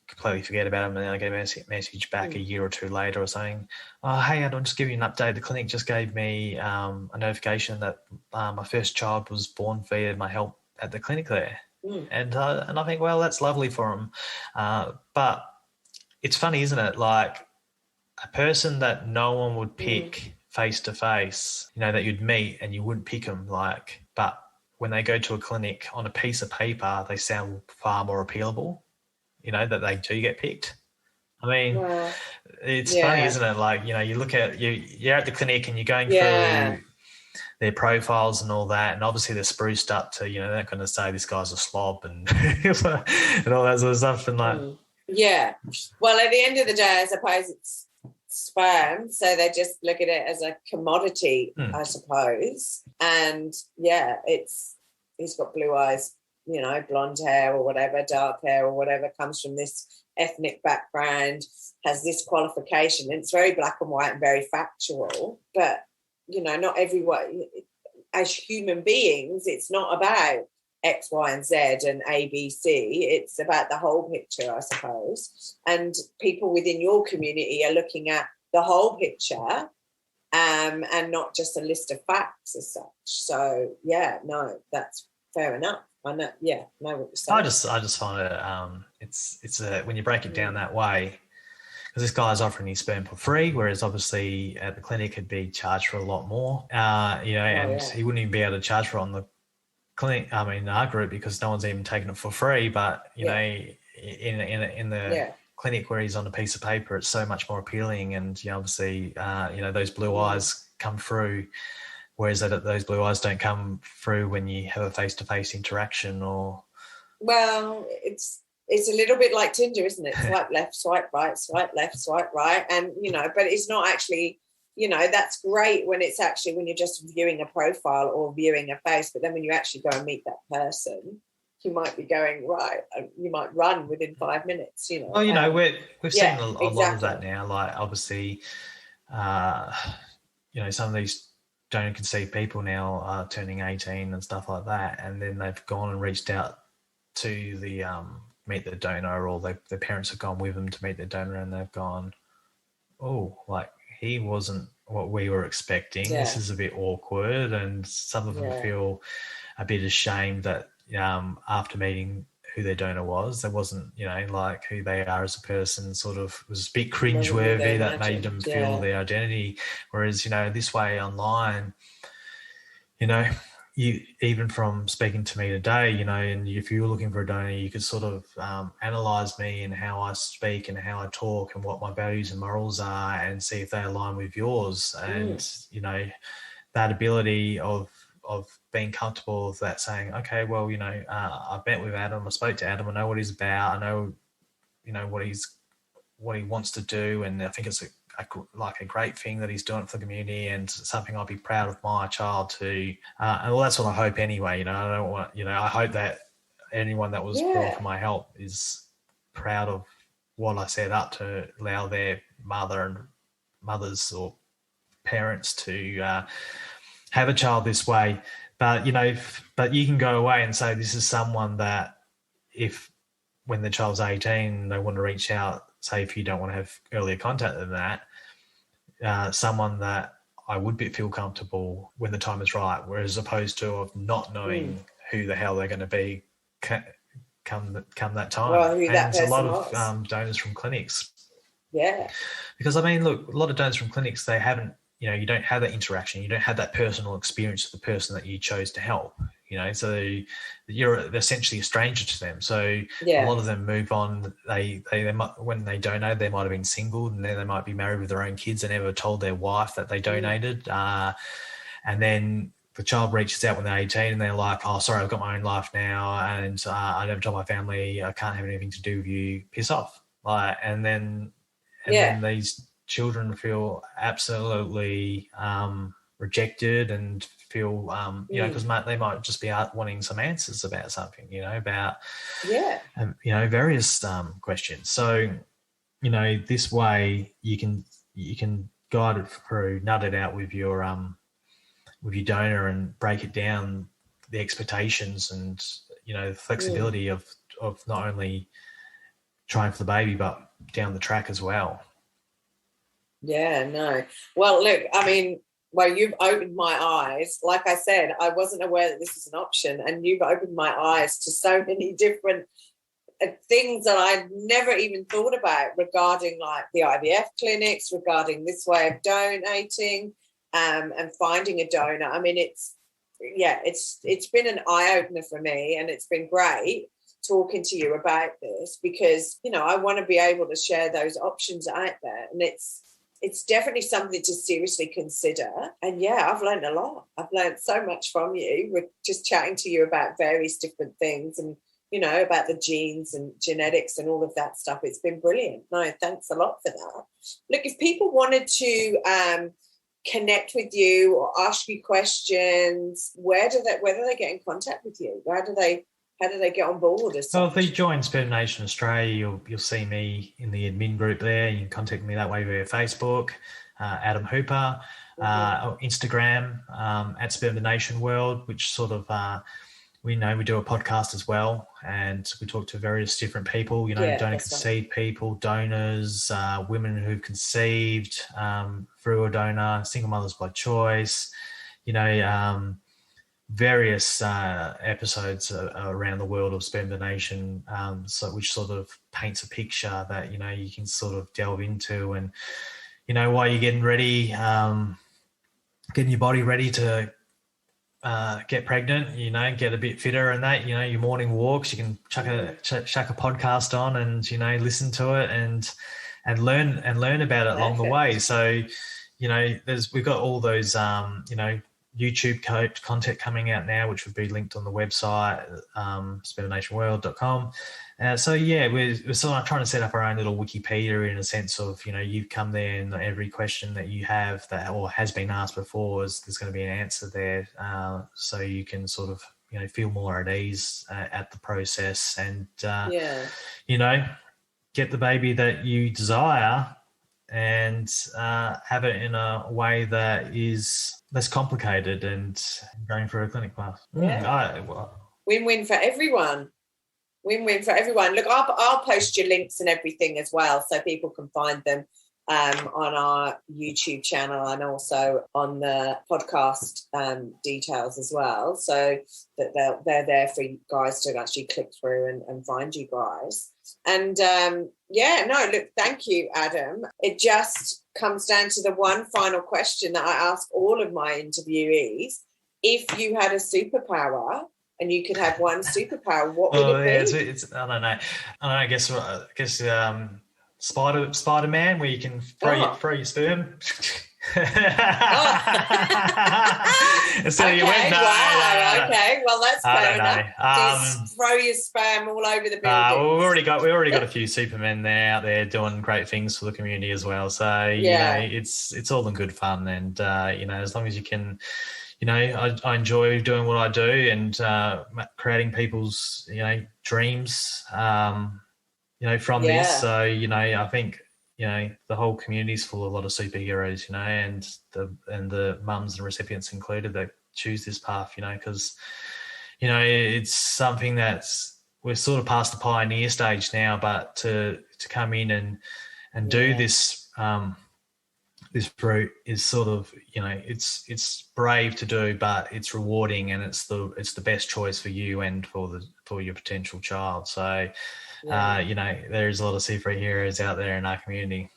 completely forget about them. And then I get a message back a year or two later or saying, oh, hey, I'm just giving you an update. The clinic just gave me a notification that my first child was born via my help at the clinic there. And I think, well, that's lovely for them. But it's funny, isn't it? Like a person that no one would pick face to face, that you'd meet and you wouldn't pick them, but when they go to a clinic on a piece of paper, they sound far more appealable, that they do get picked. I mean, it's funny, isn't it? Like, you look at, you're at the clinic and you're going through their profiles and all that, and obviously they're spruced up to, they're not going to say this guy's a slob and and all that sort of stuff. And
well, at the end of the day, I suppose it's sperm, so they just look at it as a commodity, I suppose. And he's got blue eyes, blonde hair or whatever, dark hair or whatever, comes from this ethnic background, has this qualification, and it's very black and white and very factual. But not everyone, as human beings, it's not about X, Y, and Z and A, B, C. It's about the whole picture, I suppose. And people within your community are looking at the whole picture, and not just a list of facts as such. So, that's fair enough. I know, know what you're saying.
I just find it, it's when you break it down that way, because this guy's offering his sperm for free, whereas obviously at the clinic it'd be charged for a lot more, he wouldn't even be able to charge for it on the clinic, our group, because no one's even taking it for free. But, in the clinic where he's on a piece of paper, it's so much more appealing. And, obviously, those blue eyes come through, whereas those blue eyes don't come through when you have a face-to-face interaction or...
Well, it's a little bit like Tinder, isn't it? Swipe left, swipe right, swipe left, swipe right. And, but it's not actually, that's great when you're just viewing a profile or viewing a face. But then when you actually go and meet that person, you might be going, right, you might run within 5 minutes,
Well, we've seen a lot of that now. Like, obviously, some of these donor conceived people now are turning 18 and stuff like that, and then they've gone and reached out to the meet the donor, or their parents have gone with them to meet the donor, and they've gone, oh, like, he wasn't what we were expecting. Yeah. This is a bit awkward, and some of them feel a bit ashamed that after meeting who their donor was, there wasn't, like, who they are as a person sort of was a bit cringeworthy that made them feel their identity. Whereas, this way online, you, even from speaking to me today, and if you were looking for a donor, you could sort of analyse me and how I speak and how I talk and what my values and morals are, and see if they align with yours. And, that ability of being comfortable with that, saying, okay, well, I've met with Adam, I spoke to Adam, I know what he's about, I know, what he wants to do, and I think it's a great thing that he's doing for the community, and something I'll be proud of my child to. And well, that's what I hope anyway. I don't want, I hope that anyone that was born for my help is proud of what I set up to allow their mothers or parents to have a child this way. But, but you can go away and say, this is someone that when the child's 18, they want to reach out, say, if you don't want to have earlier contact than that, someone that I would feel comfortable when the time is right, whereas opposed to of not knowing who the hell they're going to be come that time.
Well, who
and
that
there's a lot
was.
of donors from clinics.
Yeah. Because,
look, a lot of donors from clinics, they haven't, you don't have that interaction. You don't have that personal experience with the person that you chose to help. So you're essentially a stranger to them. So a lot of them move on. They might, when they donate, they might have been single, and then they might be married with their own kids and never told their wife that they donated. And then the child reaches out when they're 18 and they're like, oh, sorry, I've got my own life now, and I never told my family, I can't have anything to do with you, piss off. And then these children feel absolutely rejected and feel, because they might just be wanting some answers about something, about, various questions. So, this way you can guide it through, nut it out with your donor and break it down, the expectations and, the flexibility of not only trying for the baby, but down the track as well.
Yeah, no. Well, look, you've opened my eyes. Like I said, I wasn't aware that this is an option, and you've opened my eyes to so many different things that I'd never even thought about regarding, like, the IVF clinics, regarding this way of donating, and finding a donor. It's been an eye-opener for me, and it's been great talking to you about this, because, I want to be able to share those options out there, and it's definitely something to seriously consider. And I've learned a lot. I've learned so much from you with just chatting to you about various different things, and, about the genes and genetics and all of that stuff. It's been brilliant. No, thanks a lot for that. Look, if people wanted to connect with you or ask you questions, where do they get in contact with you? How do they get on board?
Well, if you join Sperm Nation Australia, you'll see me in the admin group there. You can contact me that way via Facebook, Adam Hooper, Instagram, at Sperm the Nation World, which sort of we do a podcast as well, and we talk to various different people, donor conceived people, donors, women who've conceived through a donor, single mothers by choice, various episodes around the world of sperm donation, which sort of paints a picture that, you can sort of delve into, and, while you're getting ready, getting your body ready to get pregnant, get a bit fitter and that, your morning walks, you can chuck a podcast on and, listen to it and learn about it along the way. So, we've got all those, YouTube content coming out now, which would be linked on the website, spermnationworld.com. We're sort of trying to set up our own little Wikipedia, in a sense of, you come there and every question that you have that or has been asked before, there's going to be an answer there. So you can sort of, feel more at ease at the process, and get the baby that you desire, and have it in a way that is less complicated and going through a clinic path.
Win-win for everyone. Win-win for everyone. Look, I'll post your links and everything as well, so people can find them on our YouTube channel and also on the podcast details as well, so that they're there for you guys to actually click through and find you guys. And look, thank you, Adam. It just comes down to the one final question that I ask all of my interviewees. If you had a superpower and you could have one superpower, what would it be?
I don't know. I guess Spider-Man, where you can throw your sperm.
So you went, okay, well, that's fair enough. Just throw your sperm all over the building.
We already got a few supermen out there doing great things for the community as well. So it's all in good fun, and as long as you can. I enjoy doing what I do and creating people's, dreams, from this. So, I think, the whole community is full of a lot of superheroes, and the mums and recipients included that choose this path, because, it's something we're sort of past the pioneer stage now, but to come in and do this, this route is sort of, it's brave to do, but it's rewarding, and it's the best choice for you and for your potential child. So, there's a lot of superheroes out there in our community.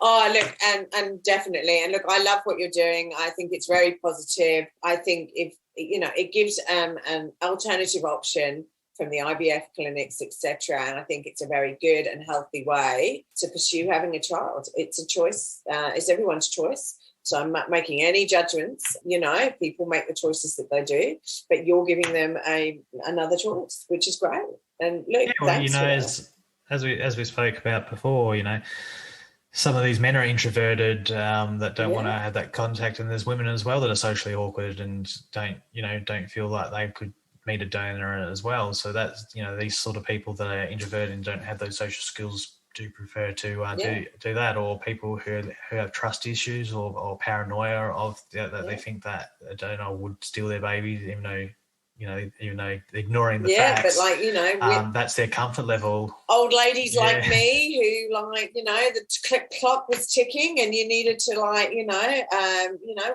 Oh, look, and definitely, and look, I love what you're doing. I think it's very positive. I think if it gives an alternative option from the IVF clinics, etc. And I think it's a very good and healthy way to pursue having a child. It's a choice. It's everyone's choice. So I'm not making any judgments. People make the choices that they do, but you're giving them another choice, which is great. And look,
as we spoke about before, some of these men are introverted that don't want to have that contact, and there's women as well that are socially awkward and don't feel like they could meet a donor as well. So that's these sort of people that are introverted and don't have those social skills do prefer to do that, or people who have trust issues or paranoia of that they think that a donor would steal their babies, even though ignoring the facts. But that's their comfort level.
Old ladies like me who the clock was ticking and you needed to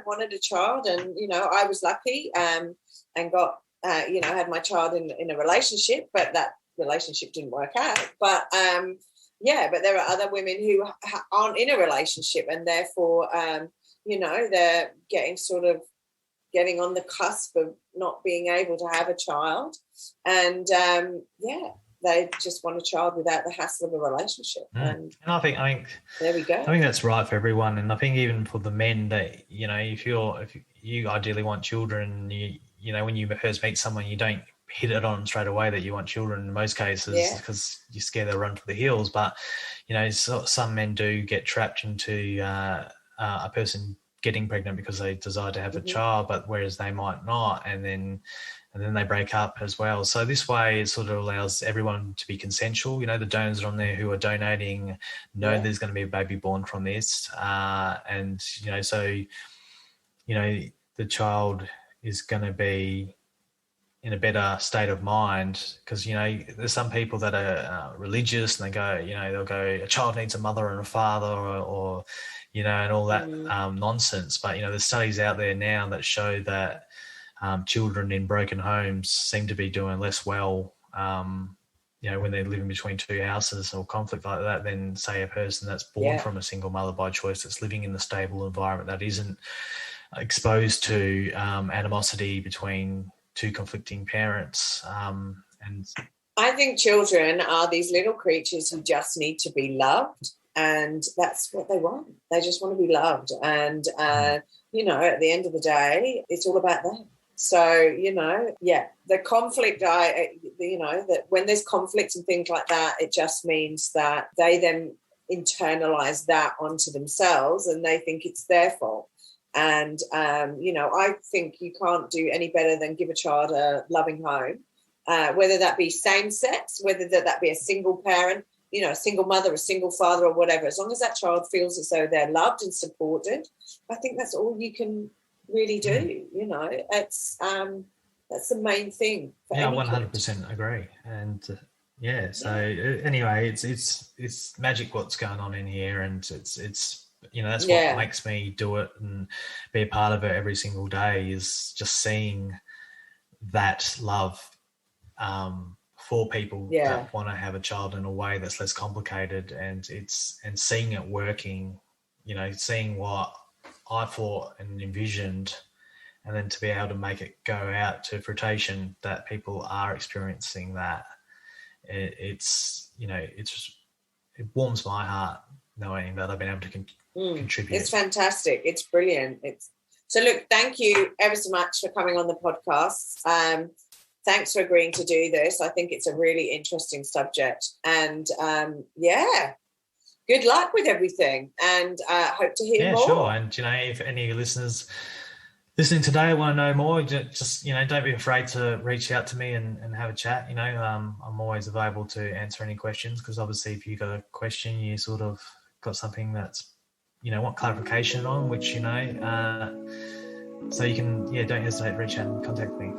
wanted a child, and I was lucky and got had my child in a relationship, but that relationship didn't work out. But but there are other women who aren't in a relationship, and therefore they're getting on the cusp of not being able to have a child, and they just want a child without the hassle of a relationship. And
I think
there we go.
I think that's right for everyone, and I think even for the men that if you ideally want children, when you first meet someone, you don't hit it on straight away that you want children in most cases, because you're scared they'll run for the hills. But some men do get trapped into a person getting pregnant because they desire to have a child, but whereas they might not, and then they break up as well. So this way it sort of allows everyone to be consensual. The donors on there who are donating know there's going to be a baby born from this, and the child is going to be in a better state of mind, because there's some people that are religious, and they go they'll go, a child needs a mother and a father, or and all that nonsense. But there's studies out there now that show that children in broken homes seem to be doing less well when they're living between two houses or conflict like that than, say, a person that's born from a single mother by choice, that's living in the stable environment, that isn't exposed to animosity between two conflicting parents. And
I think children are these little creatures who just need to be loved, and that's what they want. They just want to be loved, and at the end of the day, it's all about them. So the conflict, that when there's conflict and things like that, it just means that they then internalize that onto themselves, and they think it's their fault. And, I think you can't do any better than give a child a loving home, whether that be same sex, whether that be a single parent, a single mother, a single father, or whatever. As long as that child feels as though they're loved and supported, I think that's all you can really do. It's that's the main thing. For
yeah,
any
100%
kid.
agree. And so anyway, it's magic what's going on in here, and it's that's what makes me do it and be a part of it every single day, is just seeing that love for people that want to have a child in a way that's less complicated, and seeing it working, seeing what I thought and envisioned, and then to be able to make it go out to fruition, that people are experiencing that. It warms my heart knowing that I've been able to contribute.
It's fantastic. It's brilliant. So look, thank you ever so much for coming on the podcast. Thanks for agreeing to do this. I think it's a really interesting subject. And, good luck with everything, and hope to hear more.
Yeah, sure. And, if any of your listeners listening today want to know more, just, don't be afraid to reach out to me and have a chat. I'm always available to answer any questions, because obviously if you've got a question, you sort of got something that's, want clarification on, which, so you can, don't hesitate to reach out and contact me.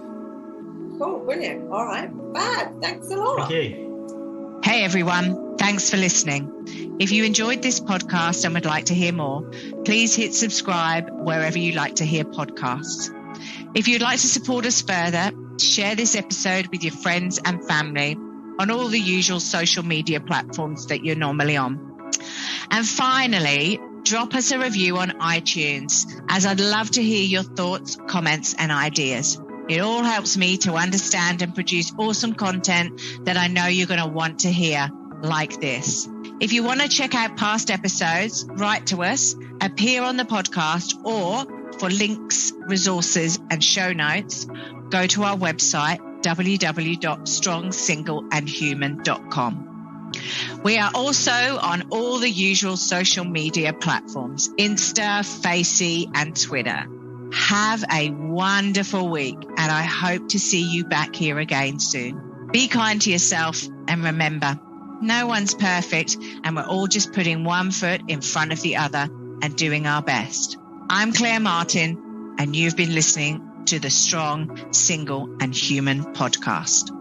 Cool, brilliant. All right, Fab. Thanks a lot.
Thank you.
Hey everyone, thanks for listening. If you enjoyed this podcast and would like to hear more, please hit subscribe wherever you like to hear podcasts. If you'd like to support us further, share this episode with your friends and family on all the usual social media platforms that you're normally on. And finally, drop us a review on iTunes, as I'd love to hear your thoughts, comments, and ideas. It all helps me to understand and produce awesome content that I know you're going to want to hear, like this. If you want to check out past episodes, write to us, appear on the podcast, or for links, resources, and show notes, go to our website, www.strongsingleandhuman.com. We are also on all the usual social media platforms, Insta, Facey, and Twitter. Have a wonderful week, and I hope to see you back here again soon. Be kind to yourself, and remember, no one's perfect, and we're all just putting one foot in front of the other and doing our best. I'm Claire Martin, and you've been listening to the Strong, Single and Human podcast.